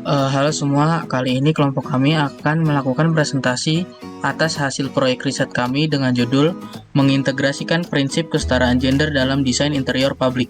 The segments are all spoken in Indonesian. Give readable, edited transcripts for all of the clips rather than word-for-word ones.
Halo semua, kali ini kelompok kami akan melakukan presentasi atas hasil proyek riset kami dengan judul mengintegrasikan prinsip kesetaraan gender dalam desain interior publik.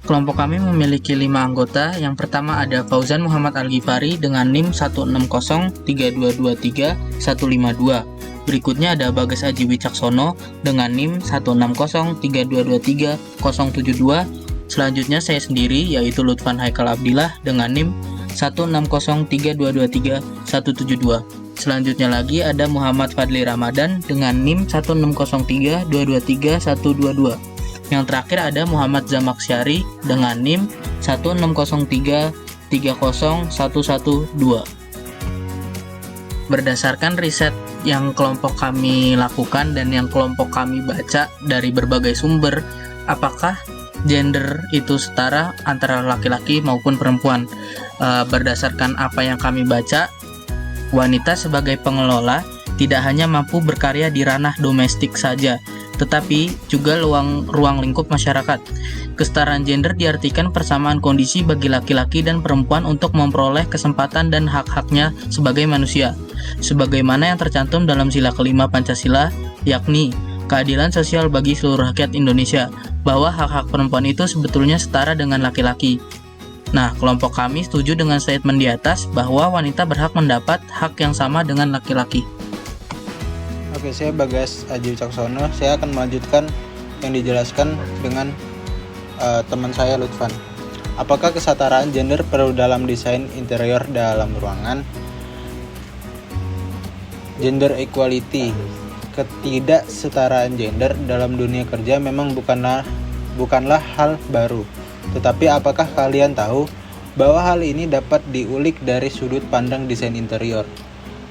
Kelompok kami memiliki 5 anggota. Yang pertama ada Fauzan Muhammad Al-Ghifari dengan NIM 16032235152. Berikutnya ada Bagas Aji Wicaksono dengan NIM 16032230072. Selanjutnya saya sendiri yaitu Lutfan Haikal Abdillah dengan NIM 16032230172. Selanjutnya lagi ada Muhammad Fadli Ramadan dengan NIM 16032230122. Yang terakhir ada Muhammad Zamak Syari dengan NIM 160330112. Berdasarkan riset yang kelompok kami lakukan dan yang kelompok kami baca dari berbagai sumber, apakah gender itu setara antara laki-laki maupun perempuan? Berdasarkan apa yang kami baca, wanita sebagai pengelola tidak hanya mampu berkarya di ranah domestik saja, tetapi juga ruang lingkup masyarakat. Kesetaraan gender diartikan persamaan kondisi bagi laki-laki dan perempuan untuk memperoleh kesempatan dan hak-haknya sebagai manusia, sebagaimana yang tercantum dalam sila kelima Pancasila, yakni keadilan sosial bagi seluruh rakyat Indonesia, bahwa hak-hak perempuan itu sebetulnya setara dengan laki-laki. Nah, kelompok kami setuju dengan statement di atas bahwa wanita berhak mendapat hak yang sama dengan laki-laki. Oke, saya Bagas Aji Wicaksono. Saya akan melanjutkan yang dijelaskan dengan teman saya Lutfan. Apakah kesetaraan gender perlu dalam desain interior dalam ruangan? Gender equality, ketidaksetaraan gender dalam dunia kerja memang bukanlah hal baru. Tetapi apakah kalian tahu bahwa hal ini dapat diulik dari sudut pandang desain interior?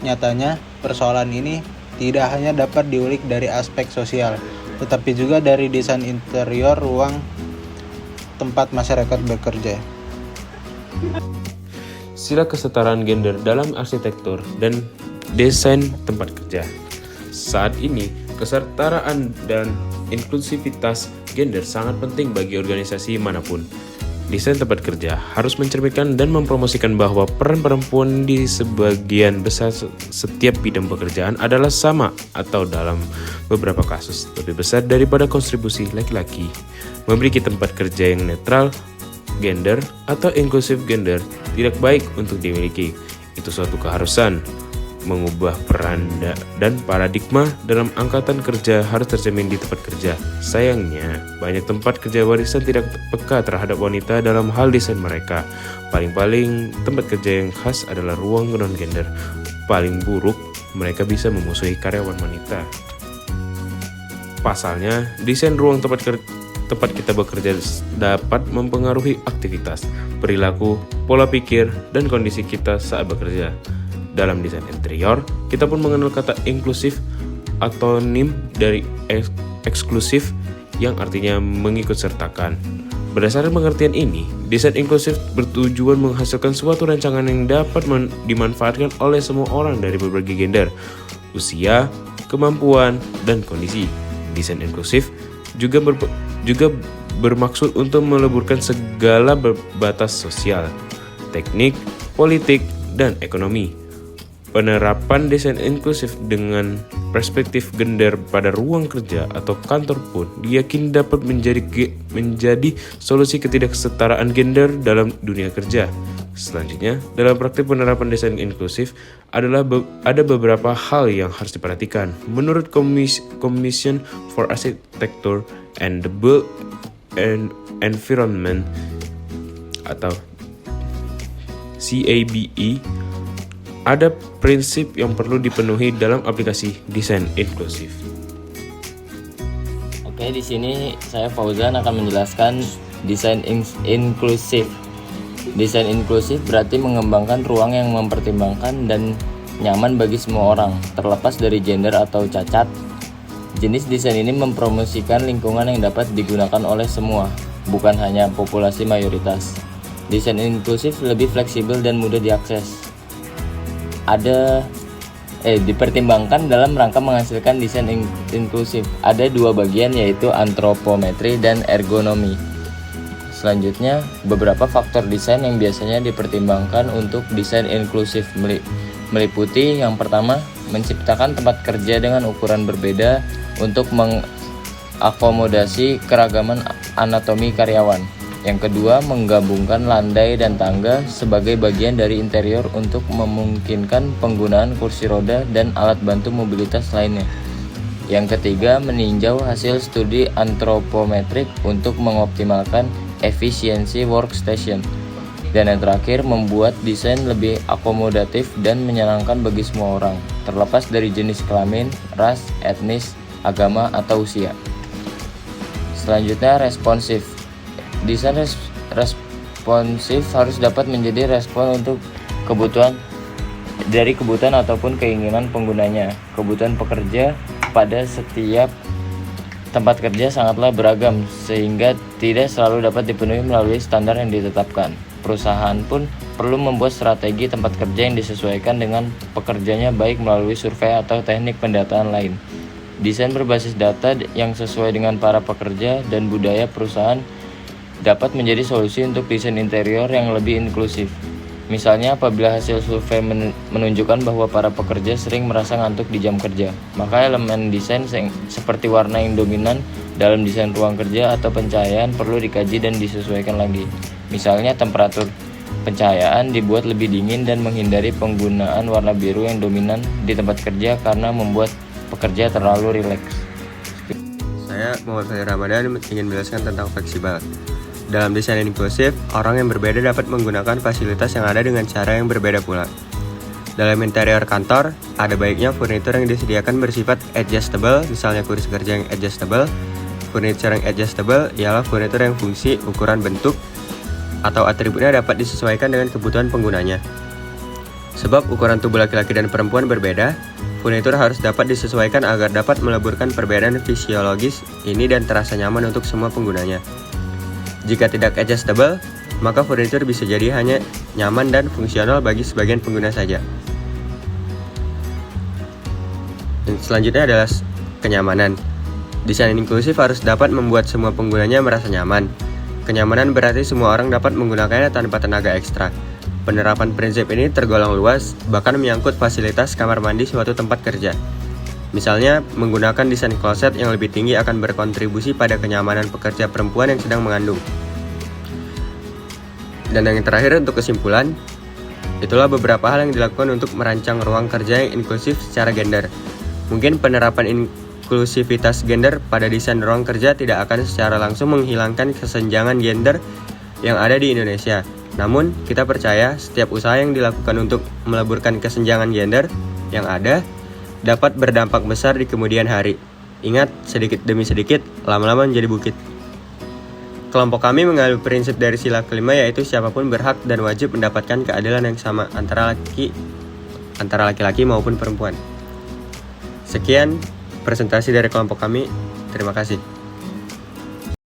Nyatanya, persoalan ini tidak hanya dapat diulik dari aspek sosial, tetapi juga dari desain interior ruang tempat masyarakat bekerja. Sila kesetaraan gender dalam arsitektur dan desain tempat kerja. Saat ini, kesetaraan dan inklusivitas gender sangat penting bagi organisasi manapun. Desain tempat kerja harus mencerminkan dan mempromosikan bahwa peran perempuan di sebagian besar setiap bidang pekerjaan adalah sama atau dalam beberapa kasus lebih besar daripada kontribusi laki-laki. Memiliki tempat kerja yang netral gender atau inklusif gender tidak baik untuk dimiliki. Itu suatu keharusan. Mengubah peran dan paradigma dalam angkatan kerja harus tercermin di tempat kerja. Sayangnya, banyak tempat kerja warisan tidak peka terhadap wanita dalam hal desain mereka. Paling-paling, tempat kerja yang khas adalah ruang non-gender. Paling buruk, mereka bisa memusuhi karyawan wanita. Pasalnya, desain ruang tempat kita bekerja dapat mempengaruhi aktivitas, perilaku, pola pikir, dan kondisi kita saat bekerja. Dalam desain interior, kita pun mengenal kata inklusif atau NIM dari eksklusif yang artinya mengikut sertakan. Berdasarkan pengertian ini, desain inklusif bertujuan menghasilkan suatu rancangan yang dapat dimanfaatkan oleh semua orang dari berbagai gender, usia, kemampuan, dan kondisi. Desain inklusif juga bermaksud untuk meleburkan segala batas sosial, teknik, politik, dan ekonomi. Penerapan desain inklusif dengan perspektif gender pada ruang kerja atau kantor pun diyakini dapat menjadi solusi ketidaksetaraan gender dalam dunia kerja. Selanjutnya, dalam praktik penerapan desain inklusif ada beberapa hal yang harus diperhatikan. Menurut Commission for Architecture and the Built Environment atau CABE, ada prinsip yang perlu dipenuhi dalam aplikasi desain inklusif. Oke, di sini saya Fauzan akan menjelaskan desain inklusif. Desain inklusif berarti mengembangkan ruang yang mempertimbangkan dan nyaman bagi semua orang, terlepas dari gender atau cacat. Jenis desain ini mempromosikan lingkungan yang dapat digunakan oleh semua, bukan hanya populasi mayoritas. Desain inklusif lebih fleksibel dan mudah diakses. Dipertimbangkan dalam rangka menghasilkan desain inklusif. Ada dua bagian, yaitu antropometri dan ergonomi. Selanjutnya, beberapa faktor desain yang biasanya dipertimbangkan untuk desain inklusif meliputi yang pertama, menciptakan tempat kerja dengan ukuran berbeda untuk mengakomodasi keragaman anatomi karyawan. Yang kedua, menggabungkan landai dan tangga sebagai bagian dari interior untuk memungkinkan penggunaan kursi roda dan alat bantu mobilitas lainnya. Yang ketiga, meninjau hasil studi antropometrik untuk mengoptimalkan efisiensi workstation. Dan yang terakhir, membuat desain lebih akomodatif dan menyenangkan bagi semua orang, terlepas dari jenis kelamin, ras, etnis, agama, atau usia. Selanjutnya, responsif. Desain responsif harus dapat menjadi respon untuk kebutuhan ataupun keinginan penggunanya. Kebutuhan pekerja pada setiap tempat kerja sangatlah beragam sehingga tidak selalu dapat dipenuhi melalui standar yang ditetapkan. Perusahaan pun perlu membuat strategi tempat kerja yang disesuaikan dengan pekerjanya baik melalui survei atau teknik pendataan lain. Desain berbasis data yang sesuai dengan para pekerja dan budaya perusahaan dapat menjadi solusi untuk desain interior yang lebih inklusif. Misalnya, apabila hasil survei menunjukkan bahwa para pekerja sering merasa ngantuk di jam kerja, maka elemen desain seperti warna yang dominan dalam desain ruang kerja atau pencahayaan perlu dikaji dan disesuaikan lagi. Misalnya, temperatur pencahayaan dibuat lebih dingin dan menghindari penggunaan warna biru yang dominan di tempat kerja karena membuat pekerja terlalu rileks. Saya Muhammad Fahri Ramadan ingin menjelaskan tentang fleksibel. Dalam desain inklusif, orang yang berbeda dapat menggunakan fasilitas yang ada dengan cara yang berbeda pula. Dalam interior kantor, ada baiknya furnitur yang disediakan bersifat adjustable, misalnya kursi kerja yang adjustable. Furnitur yang adjustable ialah furnitur yang fungsi, ukuran, bentuk, atau atributnya dapat disesuaikan dengan kebutuhan penggunanya. Sebab ukuran tubuh laki-laki dan perempuan berbeda, furnitur harus dapat disesuaikan agar dapat meleburkan perbedaan fisiologis ini dan terasa nyaman untuk semua penggunanya. Jika tidak adjustable, maka furnitur bisa jadi hanya nyaman dan fungsional bagi sebagian pengguna saja. Dan selanjutnya adalah kenyamanan. Desain inklusif harus dapat membuat semua penggunanya merasa nyaman. Kenyamanan berarti semua orang dapat menggunakannya tanpa tenaga ekstra. Penerapan prinsip ini tergolong luas, bahkan menyangkut fasilitas kamar mandi suatu tempat kerja. Misalnya, menggunakan desain kloset yang lebih tinggi akan berkontribusi pada kenyamanan pekerja perempuan yang sedang mengandung. Dan yang terakhir untuk kesimpulan, itulah beberapa hal yang dilakukan untuk merancang ruang kerja yang inklusif secara gender. Mungkin penerapan inklusivitas gender pada desain ruang kerja tidak akan secara langsung menghilangkan kesenjangan gender yang ada di Indonesia. Namun, kita percaya setiap usaha yang dilakukan untuk meleburkan kesenjangan gender yang ada dapat berdampak besar di kemudian hari. Ingat, sedikit demi sedikit, lama-lama menjadi bukit. Kelompok kami mengambil prinsip dari sila kelima, yaitu siapapun berhak dan wajib mendapatkan keadilan yang sama antara laki-laki maupun perempuan. Sekian presentasi dari kelompok kami. Terima kasih.